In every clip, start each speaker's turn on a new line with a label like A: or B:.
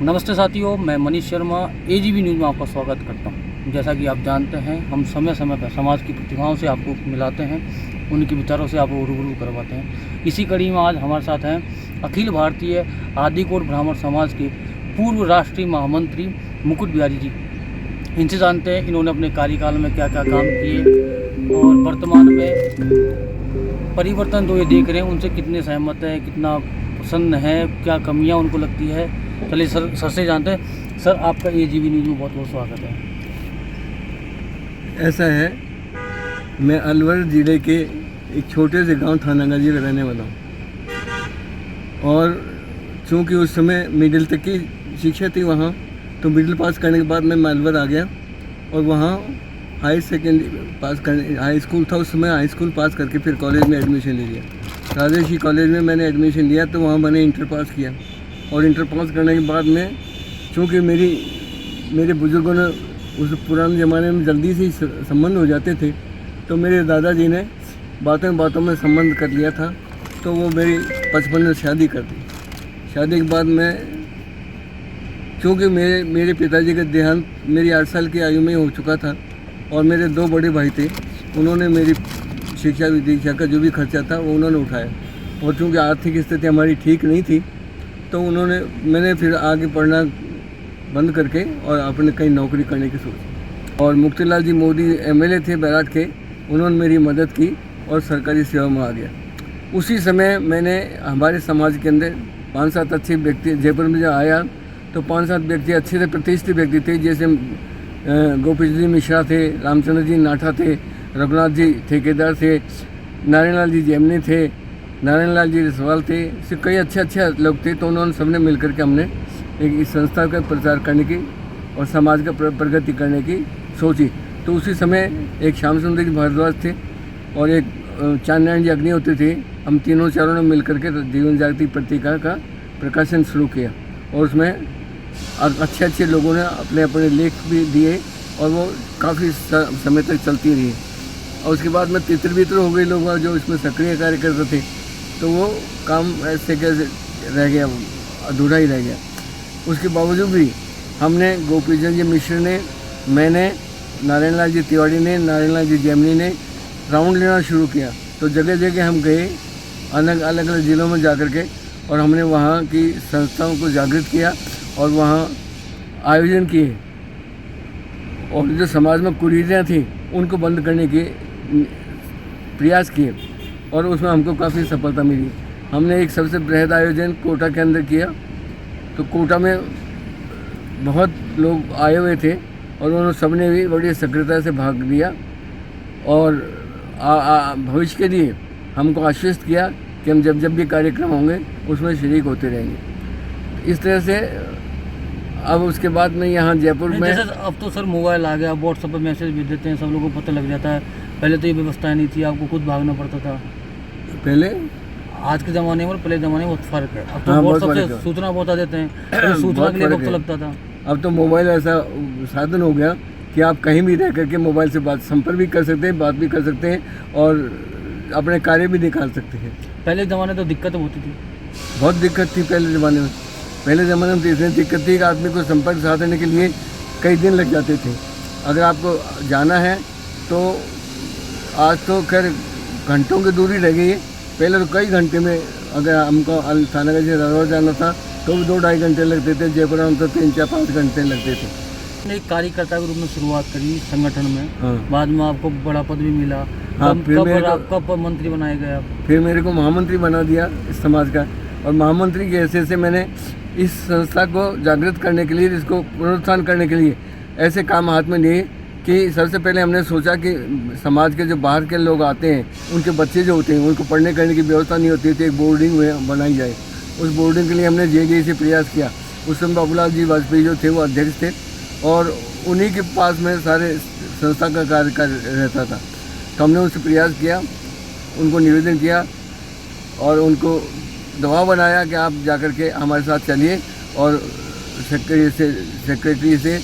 A: नमस्ते साथियों, मैं मनीष शर्मा एजीबी न्यूज़ में आपका स्वागत करता हूं। जैसा कि आप जानते हैं, हम समय समय पर समाज की प्रतिभाओं से आपको मिलाते हैं, उनके विचारों से आपको रूबरू करवाते हैं। इसी कड़ी में आज हमारे साथ हैं अखिल भारतीय आदिकोट ब्राह्मण समाज के पूर्व राष्ट्रीय महामंत्री मुकुट बिहारी जी। इनसे जानते हैं इन्होंने अपने कार्यकाल में क्या क्या काम किए और वर्तमान में परिवर्तन जो ये देख रहे हैं उनसे कितने सहमत है, कितना प्रसन्न है, क्या कमियाँ उनको लगती है। चलिए सर से जानते हैं। सर, आपका एजीबी न्यूज़ में बहुत बहुत स्वागत है।
B: ऐसा है, मैं अलवर ज़िले के एक छोटे से गांव थानागाजी का रहने वाला हूं और चूँकि उस समय मिडिल तक की शिक्षा थी वहां, तो मिडिल पास करने के बाद मैं अलवर आ गया और वहां हाई स्कूल था। उस समय हाई स्कूल पास करके फिर कॉलेज में एडमिशन ले लिया। राजर्षि कॉलेज में मैंने एडमिशन लिया तो वहाँ मैंने इंटर पास किया और इंटर पास करने के बाद में चूँकि मेरे बुज़ुर्गों ने उस पुराने ज़माने में जल्दी से संबंध हो जाते थे, तो मेरे दादाजी ने बातों में संबंध कर लिया था। तो वो मेरी 55 में शादी कर दी। शादी के बाद मैं चूँकि मेरे पिताजी का देहांत मेरी 8 साल की आयु में हो चुका था और मेरे 2 बड़े भाई थे, उन्होंने मेरी शिक्षा दीक्षा का जो भी खर्चा था वो उन्होंने उठाया। और चूँकि आर्थिक स्थिति हमारी ठीक नहीं थी, तो मैंने फिर आगे पढ़ना बंद करके और अपने कहीं नौकरी करने की सोची। और मुक्तिलाल जी मोदी एमएलए थे बैराट के, उन्होंने मेरी मदद की और सरकारी सेवा में आ गया। उसी समय मैंने हमारे समाज के अंदर 5-7 अच्छे व्यक्ति, जयपुर में जब आया तो 5-7 व्यक्ति अच्छे से प्रतिष्ठित व्यक्ति थे, जैसे गोपी जी मिश्रा थे, रामचंद्र जी नाठा थे, रघुनाथ जी ठेकेदार थे, नारायण लाल जी जैमनी थे, नारायण लाल जी रसवाल थे, इससे कई अच्छे लोग थे। तो उन्होंने सबने मिलकर के हमने एक इस संस्था का प्रचार करने की और समाज का प्रगति करने की सोची। तो उसी समय एक श्याम सुंदर जी भारद्वाज थे और एक चांदनारायण जी अग्निहोत्री थे। हम तीनों चारों ने मिलकर के जीवन जागृति पत्रिका का प्रकाशन शुरू किया और उसमें अच्छे लोगों ने अपने लेख भी दिए और वो काफ़ी समय तक चलती रही। और उसके बाद में तितर-बितर हो गए लोग जो इसमें सक्रिय कार्य करते थे, तो वो काम ऐसे कैसे रह गया, अधूरा ही रह गया। उसके बावजूद भी हमने गोपीचंद जी मिश्र ने, मैंने, नारायण लाल जी तिवारी ने, नारायण लाल जी जैमनी ने राउंड लेना शुरू किया। तो जगह जगह हम गए, अलग अलग ज़िलों में जाकर के, और हमने वहाँ की संस्थाओं को जागृत किया और वहाँ आयोजन किए और जो समाज में कुरीतियाँ थी उनको बंद करने के प्रयास किए और उसमें हमको काफ़ी सफलता मिली। हमने एक सबसे बृहद आयोजन कोटा के अंदर किया। तो कोटा में बहुत लोग आए हुए थे और उन्होंने सबने भी बड़ी सक्रियता से भाग लिया और भविष्य के लिए हमको आश्वस्त किया कि हम जब भी कार्यक्रम होंगे उसमें शरीक होते रहेंगे। इस तरह से अब उसके बाद में यहाँ जयपुर में
A: अब तो सर मोबाइल आ गया, व्हाट्सएप पर मैसेज भेज देते हैं, सब लोगों को पता लग जाता है। पहले तो ये व्यवस्थाएं नहीं थी, आपको खुद भागना पड़ता था।
B: पहले
A: आज के ज़माने में और पहले ज़माने में बहुत फ़र्क है। अब तो व्हाट्सएप से सूचना बता देते हैं, पहले सूचना के लिए वक्त लगता था।
B: अब तो मोबाइल ऐसा साधन हो गया कि आप कहीं भी रह करके मोबाइल से संपर्क भी कर सकते हैं, बात भी कर सकते हैं और अपने कार्य भी निकाल सकते हैं।
A: पहले ज़माने तो दिक्कत होती थी,
B: बहुत दिक्कत थी पहले ज़माने में। पहले ज़माने में तो इतनी दिक्कत थी कि आदमी को संपर्क साधने के लिए कई दिन लग जाते थे। अगर आपको जाना है तो आज तो खैर घंटों की दूरी रह गई है। पहले तो कई घंटे में, अगर हमको थानागाजी से रजौर जाना था तो भी 2-2.5 घंटे लगते थे, जयपुर में तो 3-4-5 घंटे लगते थे।
A: एक कार्यकर्ता के रूप में शुरुआत करी संगठन में।
B: हाँ।
A: बाद में आपको बड़ा पद भी मिला।
B: हाँ,
A: कब मंत्री बनाए गए आप?
B: फिर मेरे को महामंत्री बना दिया इस समाज का और महामंत्री की हैसियत से मैंने इस संस्था को जागृत करने के लिए, इसको पुनरुत्थान करने के लिए ऐसे काम हाथ में लिए कि सबसे पहले हमने सोचा कि समाज के जो बाहर के लोग आते हैं, उनके बच्चे जो होते हैं, उनको पढ़ने करने की व्यवस्था नहीं होती थी, एक बोर्डिंग बनाई जाए। उस बोर्डिंग के लिए हमने जे से प्रयास किया। उस समय बाबूलाल जी वाजपेयी जो थे वो अध्यक्ष थे और उन्हीं के पास में सारे संस्था का कार्य रहता था। तो हमने उनसे प्रयास किया, उनको निवेदन किया और उनको दबाव बनाया कि आप जाकर के हमारे साथ चलिए और सेक्रेटरी से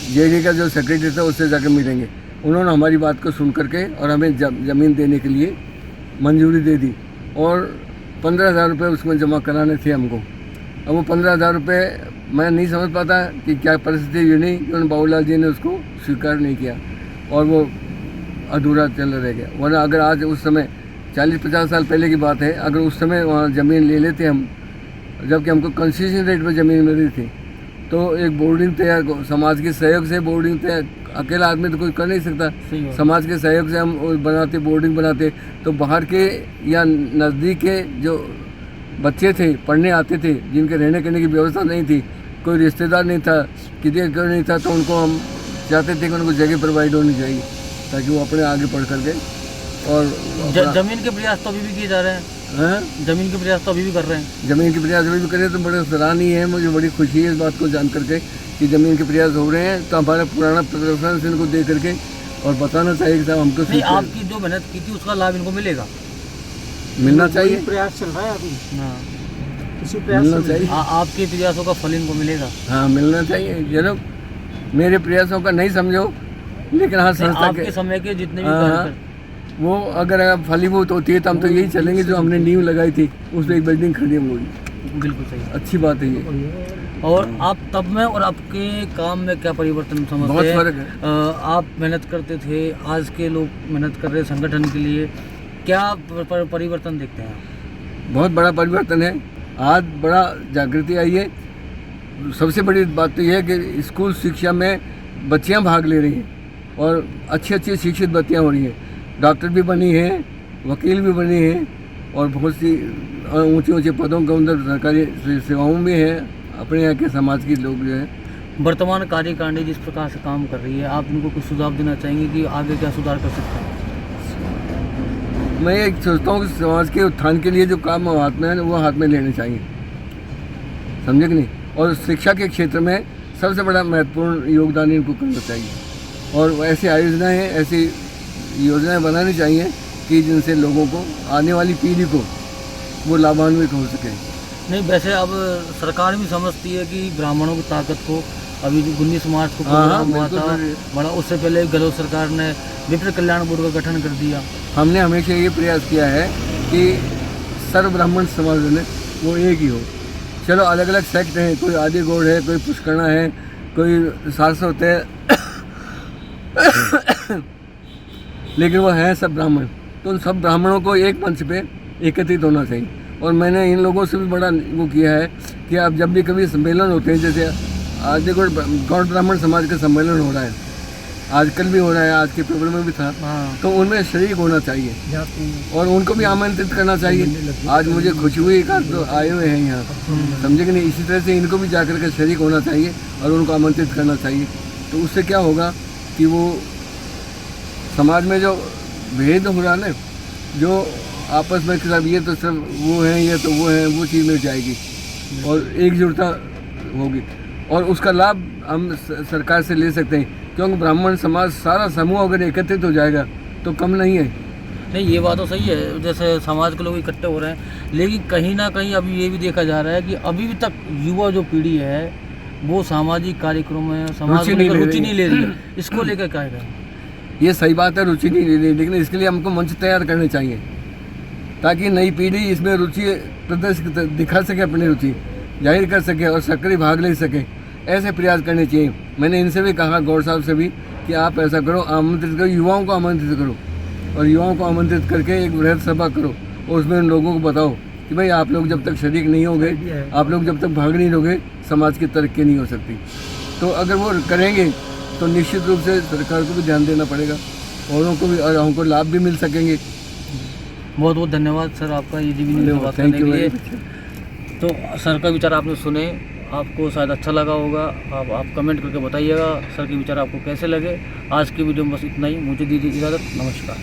B: जेडी का जो सेक्रेटरी था उससे जाकर मिलेंगे। उन्होंने हमारी बात को सुन करके और हमें ज़मीन देने के लिए मंजूरी दे दी और 15,000 रुपये उसमें जमा कराने थे हमको। अब वो 15,000 रुपये मैं नहीं समझ पाता कि क्या परिस्थिति यूँ कि उन बाबूलाल जी ने उसको स्वीकार नहीं किया और वो अधूरा चल रह गया। वरना अगर आज उस समय 40-50 साल पहले की बात है, अगर उस समय वहाँ ज़मीन ले लेते हम, जबकि हमको कंसेशन रेट पर ज़मीन मिल रही थी, तो एक बोर्डिंग तैयार, समाज के सहयोग से बोर्डिंग तैयार, अकेला आदमी तो कुछ कर नहीं सकता, समाज के सहयोग से हम बनाते, बोर्डिंग बनाते, तो बाहर के या नज़दीक के जो बच्चे थे पढ़ने आते थे, जिनके रहने करने की व्यवस्था नहीं थी, कोई रिश्तेदार नहीं था, किसी का नहीं था, तो उनको हम चाहते थे कि उनको जगह प्रोवाइड होनी चाहिए ताकि वो अपने आगे पढ़ करके। और
A: जमीन के प्रयास तो अभी भी किए जा रहे हैं, जमीन के प्रयास तो अभी भी कर रहे हैं,
B: जमीन के प्रयास अभी भी करें तो बड़े सराहनीय है। मुझे बड़ी खुशी है इस बात को जान करके कि ज़मीन के प्रयास हो रहे हैं। तो हमारा पुराना प्रेफरेंस इनको दे करके और बताना चाहिए कि साहब हमको
A: नहीं, आपकी जो मेहनत की थी उसका लाभ इनको मिलेगा,
B: मिलना चाहिए।
C: प्रयास चल रहा है अभी,
A: हाँ
C: इसी प्रयास
B: मिलना चाहिए।
A: आपके प्रयासों का फल इनको मिलेगा।
B: हाँ, मिलना चाहिए। जरूर मेरे प्रयासों का नहीं समझो, लेकिन हाँ संस्था
A: आपके
B: के
A: समय के जितने भी
B: हाँ, वो अगर फलीभूत होती है तो हम तो यही चलेंगे जो हमने नींव लगाई थी, उस पर एक बिल्डिंग खड़ी होगी।
A: बिल्कुल सही,
B: अच्छी बात है ये।
A: और आप तब में और आपके काम में क्या परिवर्तन समझते
B: बहुत
A: हैं?
B: फर्क है।
A: आप मेहनत करते थे, आज के लोग मेहनत कर रहे हैं संगठन के लिए, क्या परिवर्तन देखते हैं?
B: बहुत बड़ा परिवर्तन है। आज बड़ा जागृति आई है। सबसे बड़ी बात तो यह है कि स्कूल शिक्षा में बच्चियां भाग ले रही हैं और अच्छी अच्छी शिक्षित बच्चियां हो रही हैं। डॉक्टर भी बनी हैं, वकील भी बनी हैं और बहुत सी ऊंचे ऊंचे पदों के अंदर सरकारी सेवाओं में हैं। अपने यहाँ के समाज के लोग जो हैं।
A: वर्तमान कार्यकारिणी जिस प्रकार से काम कर रही है, आप इनको कुछ सुझाव देना चाहेंगे कि आगे क्या सुधार कर सकते हैं?
B: मैं एक सोचता हूँ कि समाज के उत्थान के लिए जो काम हाथ में है वो हाथ में लेने चाहिए, समझे कि नहीं। और शिक्षा के क्षेत्र में सबसे बड़ा महत्वपूर्ण योगदान इनको करना चाहिए और ऐसी आयोजनाएं हैं, ऐसी योजनाएं बनानी चाहिए कि जिनसे लोगों को, आने वाली पीढ़ी को वो लाभान्वित हो सके।
A: नहीं, वैसे अब सरकार भी समझती है कि ब्राह्मणों की ताकत को, अभी जो 19 मार्च को
B: हाँ,
A: प्रोग्राम हुआ था
B: बिल्कुल।
A: बड़ा, उससे पहले गहलोत सरकार ने विप्र कल्याण बोर्ड का गठन कर दिया।
B: हमने हमेशा ये प्रयास किया है कि सर्व ब्राह्मण समाज में वो एक ही हो। चलो अलग अलग सेक्ट हैं, कोई आदि गौड़ है, कोई पुष्करणा है, कोई सारस्वत है लेकिन वो हैं सब ब्राह्मण। तो उन सब ब्राह्मणों को एक मंच पे एकत्रित होना चाहिए। और मैंने इन लोगों से भी बड़ा वो किया है कि आप जब भी कभी सम्मेलन होते हैं, जैसे आदि गौड़ ब्राह्मण समाज का सम्मेलन हो रहा है, आजकल भी हो रहा है, आज के प्रोग्राम में भी था, तो उनमें शरीक होना चाहिए और उनको भी आमंत्रित करना चाहिए। आज मुझे खुशी हुई कि तो आए हुए हैं यहाँ, समझे कि नहीं। इसी तरह से इनको भी जाकर के शरीक होना चाहिए और उनको आमंत्रित करना चाहिए। तो उससे क्या होगा कि वो समाज में जो भेद हो रहा है, जो आपस में सब ये तो सब वो हैं, ये तो वो हैं, वो चीज़ मिल जाएगी और एकजुटता होगी और उसका लाभ हम सरकार से ले सकते हैं। क्योंकि ब्राह्मण समाज सारा समूह अगर एकत्रित हो जाएगा तो कम नहीं है।
A: नहीं, ये बात तो सही है, जैसे समाज के लोग इकट्ठे हो रहे हैं, लेकिन कहीं ना कहीं अभी ये भी देखा जा रहा है कि अभी भी तक युवा जो पीढ़ी है वो सामाजिक कार्यक्रमों में समाज में रुचि नहीं ले रही है। इसको लेकर क्या है?
B: ये सही बात है, रुचि नहीं ले रही, लेकिन इसके लिए हमको मंच तैयार करने चाहिए ताकि नई पीढ़ी इसमें रुचि प्रदर्शित दिखा सके, अपनी रुचि जाहिर कर सके और सक्रिय भाग ले सके। ऐसे प्रयास करने चाहिए। मैंने इनसे भी कहा, गौड़ साहब से भी, कि आप ऐसा करो, आमंत्रित करो, युवाओं को आमंत्रित करो और युवाओं को आमंत्रित करके एक बृहद सभा करो और उसमें उन लोगों को बताओ कि भाई आप लोग जब तक शरीक नहीं होंगे, आप लोग जब तक भाग नहीं लोगे, समाज की तरक्की नहीं हो सकती। तो अगर वो करेंगे तो निश्चित रूप से सरकार को भी ध्यान देना पड़ेगा, औरों को भी, और हमको लाभ भी मिल सकेंगे।
A: बहुत बहुत धन्यवाद सर आपका ये जीवी न्यूज़ में बात करने के लिए। तो सर का विचार आपने सुने, आपको शायद अच्छा लगा होगा। आप कमेंट करके बताइएगा सर के विचार आपको कैसे लगे। आज की वीडियो में बस इतना ही। मुझे दीजिए इजाज़त। नमस्कार।